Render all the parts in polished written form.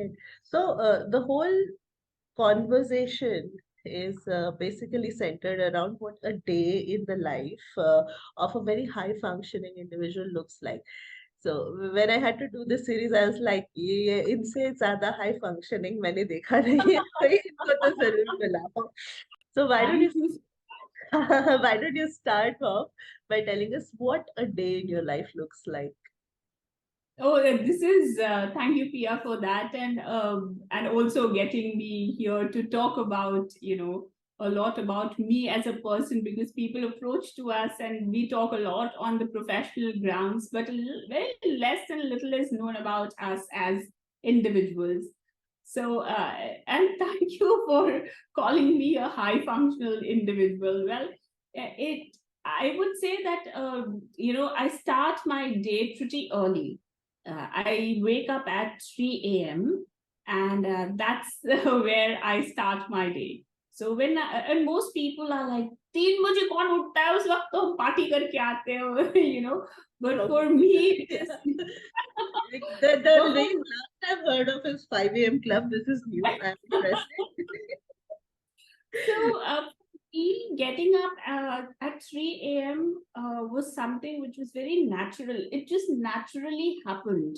Right. So the whole conversation is basically centered around what a day in the life of a very high functioning individual looks like. So when I had to do this series, I was like, ये इनसे ज्यादा high functioning मैंने देखा नहीं है, तो इनको तो जरूर मिलाओ. So why don't Thank you you. why don't you start off by telling us what a day in your life looks like? Oh, this is thank you, Pia, for that, and also getting me here to talk about a lot about me as a person, because people approach to us and we talk a lot on the professional grounds, but very less and little is known about us as individuals. So, and thank you for calling me a high functional individual. Well, it I would say that I start my day pretty early. I wake up at 3 a.m. and that's where I start my day. So and most people are like, 3 बजे कौन उठता है उस वक्त तो हम party करके आते हैं. But for me it is Like the but late last I've heard of is 5 a.m. club. This is new. I'm impressed. So, getting up at 3 a.m. Was something which was very natural. It just naturally happened.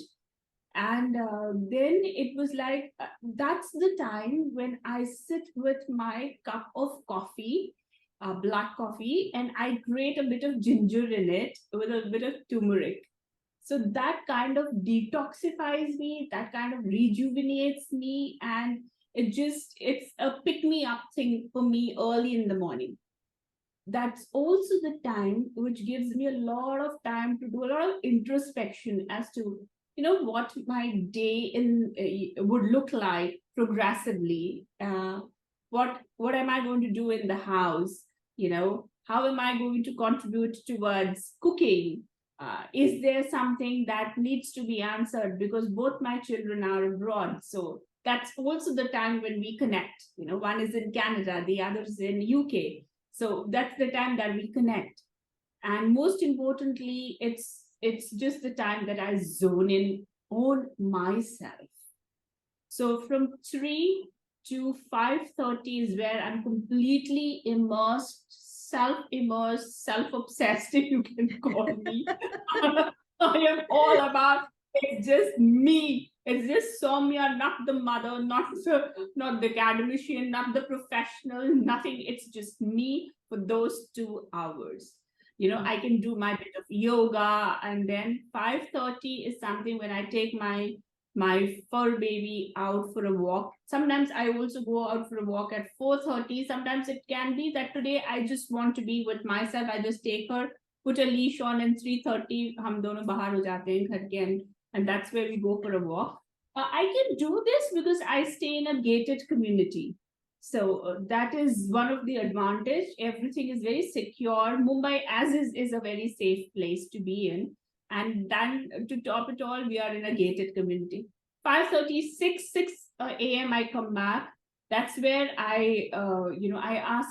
And then it was like, that's the time when I sit with my cup of coffee, black coffee, and I grate a bit of ginger in it with a bit of turmeric. So that kind of detoxifies me, that kind of rejuvenates me, and it's a pick me up thing for me early in the morning. That's also the time which gives me a lot of time to do a lot of introspection as to what my day in would look like progressively. What am I going to do in the house? How am I going to contribute towards cooking? Is there something that needs to be answered because both my children are abroad? So that's also the time when we connect. One is in Canada, the other is in UK. So that's the time that we connect. And most importantly, it's just the time that I zone in on myself. So from 3 to 5:30 is where I'm completely immersed, self-immersed, self-obsessed, if you can call me. I am all about, it's just me. It's just Saumya, not the mother, not the academician, not the professional, nothing. It's just me for those 2 hours. I can do my bit of yoga, and then 5:30 is something when I take my fur baby out for a walk. Sometimes I also go out for a walk at 4:30. Sometimes it can be that today I just want to be with myself. I just take her, put a leash on, and 3:30 हम दोनों बाहर हो जाते हैं घर के, and that's where we go for a walk. I can do this because I stay in a gated community. So that is one of the advantage. Everything is very secure. Mumbai as is a very safe place to be in. And then to top it all, we are in a gated community. 5:36, 6 a.m. I come back. That's where I ask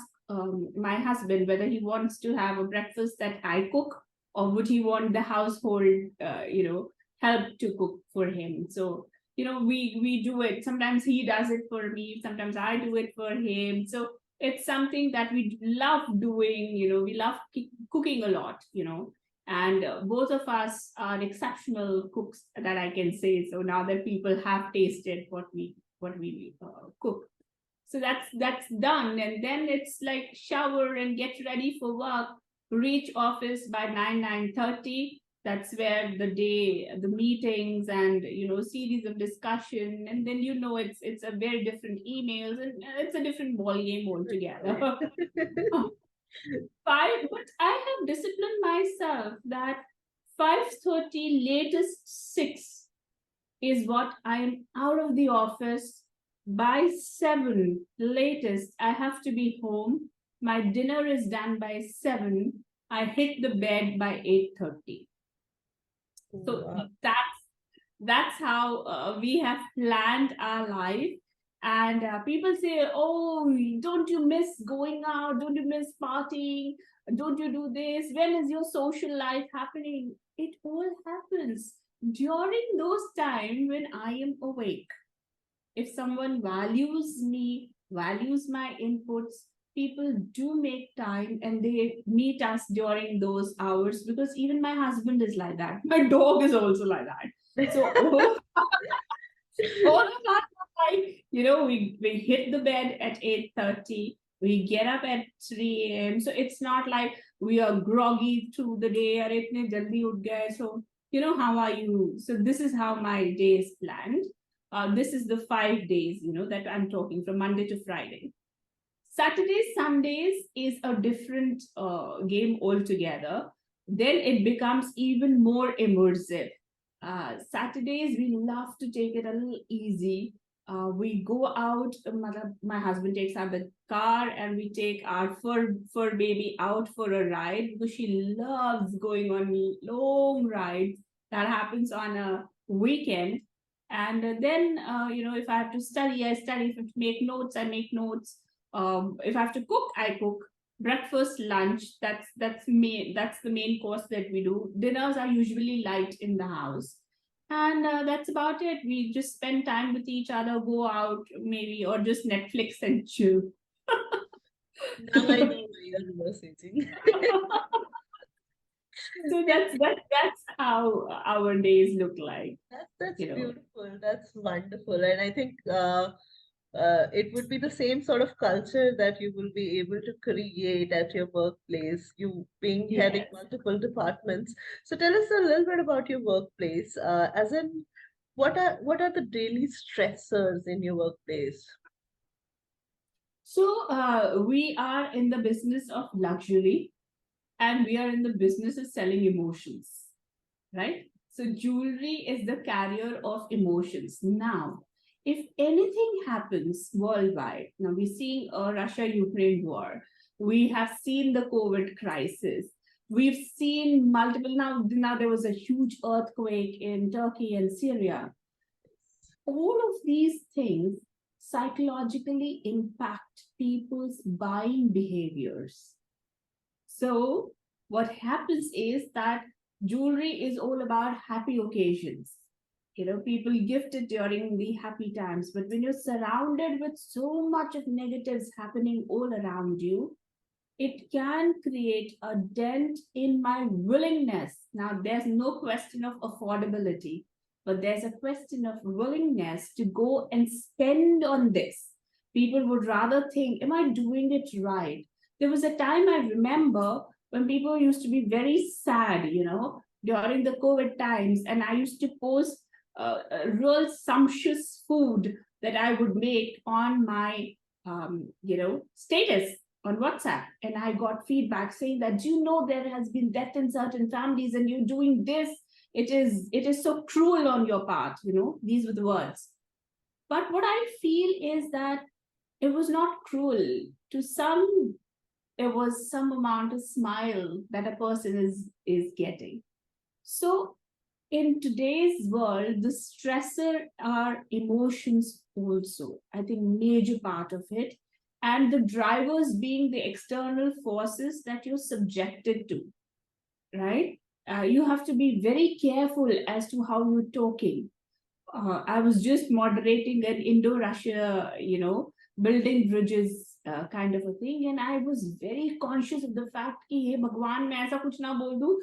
my husband whether he wants to have a breakfast that I cook, or would he want the household, help to cook for him. So we do it. Sometimes he does it for me, sometimes I do it for him. So it's something that we love doing. We love cooking a lot. And both of us are exceptional cooks, that I can say. So now that people have tasted what we cook, so that's done. And then it's like shower and get ready for work, reach office by 9:30. That's where the meetings and series of discussion, and then it's a very different emails, and it's a different ball game altogether. But I have disciplined myself that 5:30 latest 6 is what I am out of the office. By 7 latest I have to be home. My dinner is done by 7. I hit the bed by 8:30. So Wow. that's how we have planned our life. And people say, oh, don't you miss going out? Don't you miss partying? Don't you do this? When is your social life happening? It all happens during those times when I am awake. if someone values me, values my inputs, people do make time and they meet us during those hours, because even my husband is like that. My dog is also like that. So all of us are like, we hit the bed at 8:30, we get up at 3 a.m. So it's not like we are groggy through the day or itne jaldi ut gaye. So, how are you? So this is how my day is planned. This is the 5 days, that I'm talking from Monday to Friday. Saturdays, Sundays is a different game altogether. Then it becomes even more immersive. Saturdays, we love to take it a little easy. We go out, my husband takes out the car and we take our fur baby out for a ride, because she loves going on long rides. That happens on a weekend. And then, if I have to study, I study. If I have to make notes, I make notes. If I have to cook, I cook. Breakfast, lunch, that's the main course that we do. Dinners are usually light in the house. And that's about it. We just spend time with each other, go out maybe, or just Netflix and chill. Now I know why you're reversing. So that's how our days look like, That's you know. beautiful. That's wonderful. And I think it would be the same sort of culture that you will be able to create at your workplace, you being heading Yes. multiple departments. So tell us a little bit about your workplace, as in what are the daily stressors in your workplace? So we are in the business of luxury, and we are in the business of selling emotions, right? So jewelry is the carrier of emotions. Now, if anything happens worldwide, now we're seeing a Russia-Ukraine war, we have seen the COVID crisis, we've seen multiple, now there was a huge earthquake in Turkey and Syria. All of these things psychologically impact people's buying behaviors. So, what happens is that jewelry is all about happy occasions. People gift it during the happy times. But when you're surrounded with so much of negatives happening all around you, it can create a dent in my willingness. Now, there's no question of affordability, but there's a question of willingness to go and spend on this. People would rather think, am I doing it right? There was a time I remember when people used to be very sad, during the COVID times, and I used to post real sumptuous food that I would make on my, status on WhatsApp, and I got feedback saying that, there has been death in certain families, and you're doing this. It is so cruel on your part. These were the words. But what I feel is that it was not cruel. To some, there was some amount of smile that a person is getting. So in today's world, the stressor are emotions also. I think major part of it, and the drivers being the external forces that you're subjected to, right? You have to be very careful as to how you're talking. I was just moderating an Indo-Russia, building bridges kind of a thing, and I was very conscious of the fact कि हे भगवान मैं ऐसा कुछ ना बोल दूं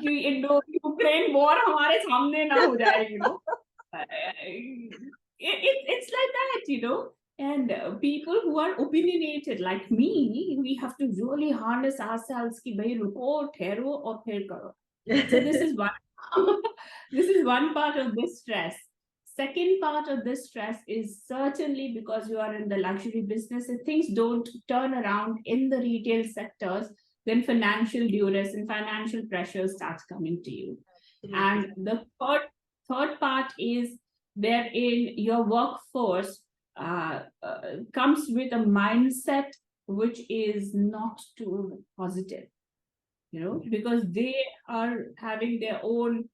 कि Indo Ukraine war हमारे सामने ना हो जाए. It's like that. And people who are opinionated like me, we have to really harness ourselves कि भाई रुको ठहरो और फिर करो. So this is one this is one part of this stress. Second part of this stress is certainly because you are in the luxury business. If things don't turn around in the retail sectors, then financial duress and financial pressure starts coming to you. And the third part is wherein your workforce comes with a mindset which is not too positive, because they are having their own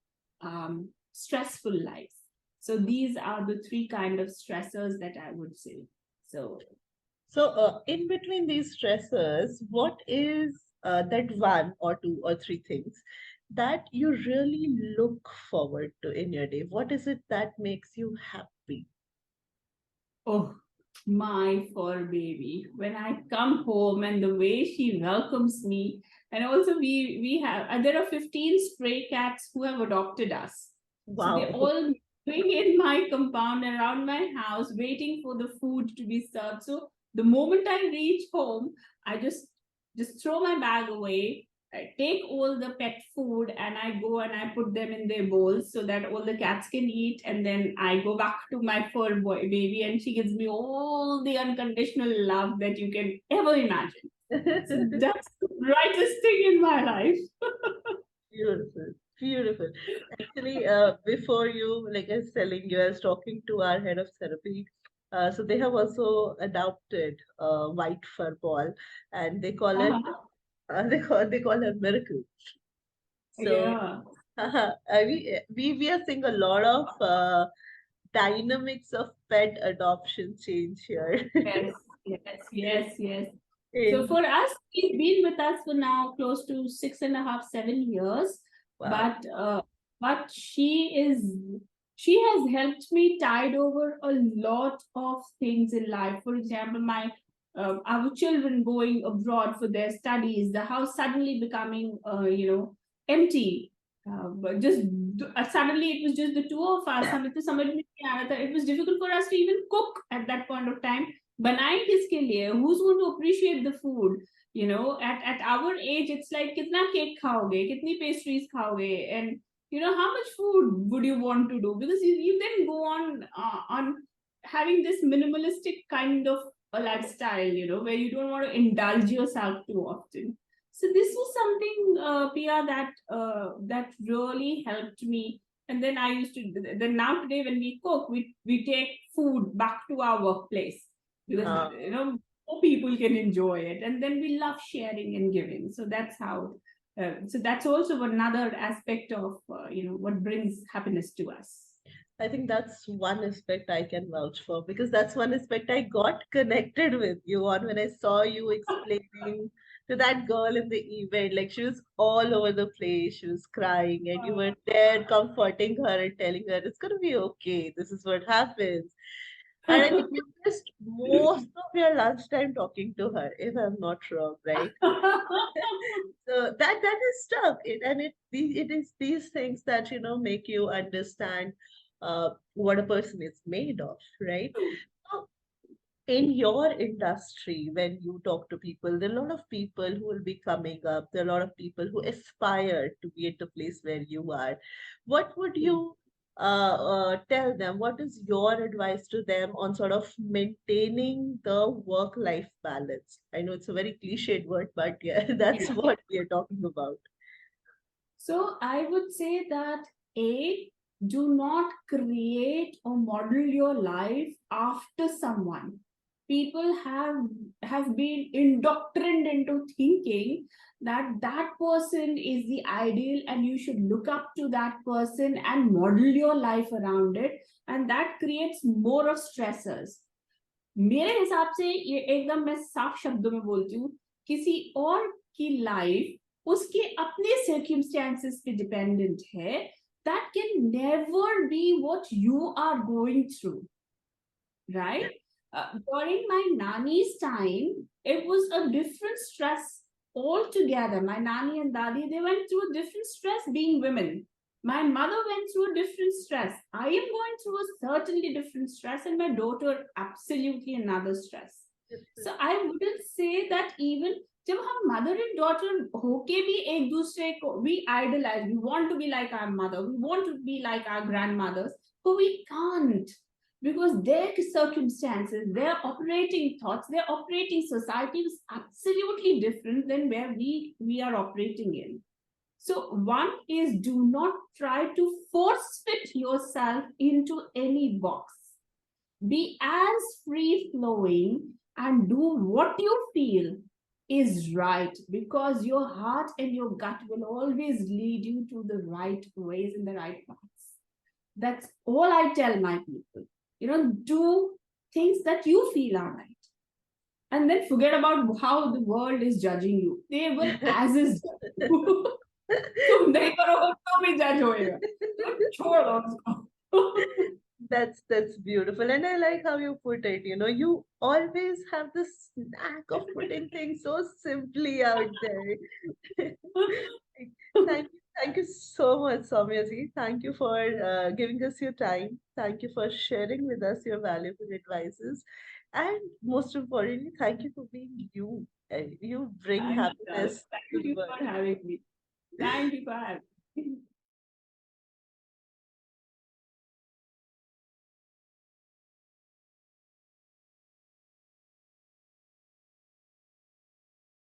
stressful lives. So these are the three kind of stressors that I would say. So, in between these stressors, what is that one or two or three things that you really look forward to in your day? What is it that makes you happy? Oh, my fur baby. When I come home and the way she welcomes me, and also we have there are 15 stray cats who have adopted us. So they're Wow. all living in my compound around my house, waiting for the food to be served. So the moment I reach home, I just throw my bag away. I take all the pet food and I go and I put them in their bowls so that all the cats can eat. And then I go back to my fur boy baby and she gives me all the unconditional love that you can ever imagine. So that's the brightest thing in my life. Beautiful, beautiful. Actually, before you, like I was telling you, I was talking to our head of therapy. So they have also adopted a white fur ball, and they call it Uh-huh. they call her Miracle. So Yeah. we are seeing a lot of dynamics of pet adoption change here. Yes, yes, yes, yes. So In for us, he's been with us for now close to 6.5, 7 years. wow. But she has helped me tide over a lot of things in life. For example, my our children going abroad for their studies, the house suddenly becoming empty. But just suddenly it was just the two of us. It was difficult for us to even cook at that point of time. बनाए किसके लिए, who's going to appreciate the food, at our age it's like कितना cake खाओगे, कितनी pastries खाओगे, and how much food would you want to do, because you then go on having this minimalistic kind of a lifestyle, where you don't want to indulge yourself too often. So this was something, Pia, that really helped me. And then I used to then now today when we cook, we take food back to our workplace because Uh, more people can enjoy it, and then we love sharing and giving. So that's how. So that's also another aspect of what brings happiness to us. I think that's one aspect I can vouch for because that's one aspect I got connected with you on when I saw you explaining to that girl in the event. Like she was all over the place, she was crying, and you were there comforting her and telling her it's gonna be okay. This is what happens. And I think you missed most of your lunchtime talking to her, if I'm not wrong, right? So that is stuff. It is these things that make you understand what a person is made of, right? So in your industry, when you talk to people, there are a lot of people who will be coming up. There are a lot of people who aspire to be at the place where you are. What would you tell them? What is your advice to them on sort of maintaining the work-life balance? I know it's a very cliched word, but yeah, that's Yeah. what we are talking about. So I would say that A, do not create or model your life after someone. People have been indoctrinated into thinking that that person is the ideal and you should look up to that person and model your life around it, and that creates more of stressors. मेरे हिसाब से ये एकदम मैं साफ शब्दों में बोलती हूँ, किसी और की लाइफ उसके अपने सर्कमस्टेंसेस पे डिपेंडेंट है, that can never be what you are going through, right? During my nanny's time, it was a different stress altogether. My nanny and dadi, they went through a different stress being women. My mother went through a different stress. I am going through a certainly different stress, and my daughter absolutely another stress. So I wouldn't say that even जब हम mother and daughter होके भी एक दूसरे को we idolize, we want to be like our mother, we want to be like our grandmothers, but we can't, because their circumstances, their operating thoughts, their operating society is absolutely different than where we are operating in. So one is, do not try to force fit yourself into any box. Be as free flowing and do what you feel is right, because your heart and your gut will always lead you to the right ways and the right paths. That's all I tell my people. Do things that you feel are right. And then forget about how the world is judging you. They will as is judge you. तुम नहीं करोगे तो भी जज होएगा, तो छोड़ो उसको. That's beautiful, and I like how you put it. You always have this knack of putting things so simply out there. Thank you so much, Soumya ji. Thank you for giving us your time. Thank you for sharing with us your valuable advices, and most importantly, thank you for being you. You bring Thank you, happiness to thank the you world. for having me. Thank you for having me.